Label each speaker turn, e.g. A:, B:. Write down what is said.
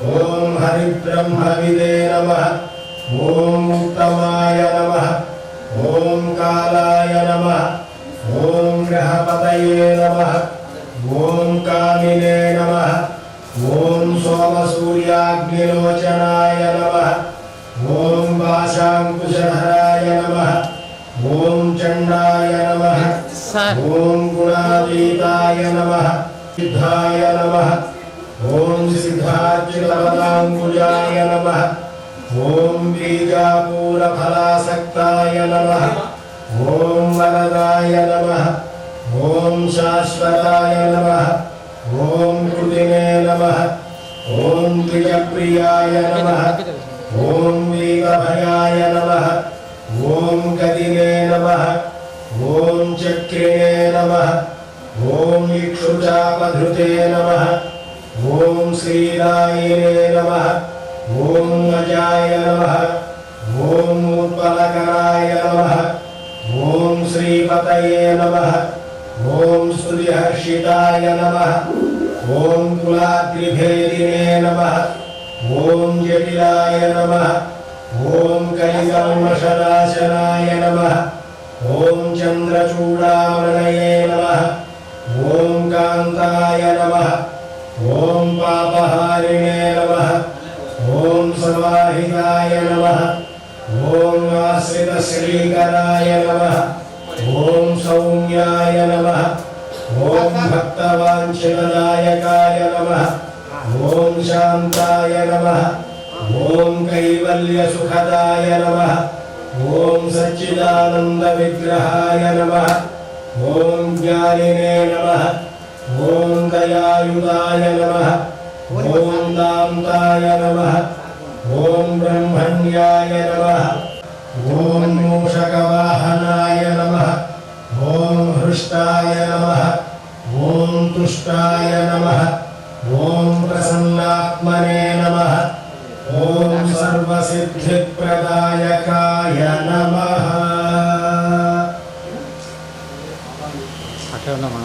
A: ओम हरिब्रह्मविदे नमः। ओम उत्तमाय नमः। ओम कालाय नमः। ओम ग्रहपतये नमः। ओम कामिने नमः। ओम सोमसूर्याग्निलोचनाय नमः। ओम पाशांकुशधराय नमः। ओम चंडाय नमः। ओम गुणातीताय नमः। सिद्धाय नमः। ओम सिद्धार्चितपदांकुजाय नमः। ओम बीजापूरफलासक्ताय नमः। ओम वरदाय नमः। ओम शाश्वताय नमः। ओम कृतिने नमः। ओम प्रियप्रियाय नमः। ओम वीरभयाय नमः। ओम गदिने नमः। ओम चक्रिणे नमः। ओम इक्षुचापधृते नमः। ओम श्रीरायिने नमः। ओम अजाय नमः। ओम उत्पलकराय नमः। ओम श्रीपतये नमः। ओम स्तुतिहर्षिताय नमः। ओम कुलाद्रिभेदिने नमः। ओम जटिलाय नमः। ओम कलिकल्मषनाशनाय नमः। ओम चंद्रचूडामणये नमः। ओम कांताय नमः। ओम पापहारिणे नमः। ओम समाहिताय नमः। ओम आश्रितश्रीकराय नमः। ओम सौम्याय नमः। ओम भक्तवांछितदायकाय नमः। ओम शांताय नमः। ओम कैवल्यसुखदाय नमः। ओम सच्चिदानंदविग्रहाय नमः। ओम ज्ञानिने नमः। ओम दयायुताय नमः। ओम दान्ताय नमः। ओम ब्रह्मण्याय नमः। ओम मूषकवाहनाय नमः। ओम हृष्टाय नमः। ओम तुष्टाय नमः। ओम प्रसन्नात्मने नमः। ओम सर्वसिद्धिप्रदायकाय नमः।
B: అట్లా ఉన్నామా?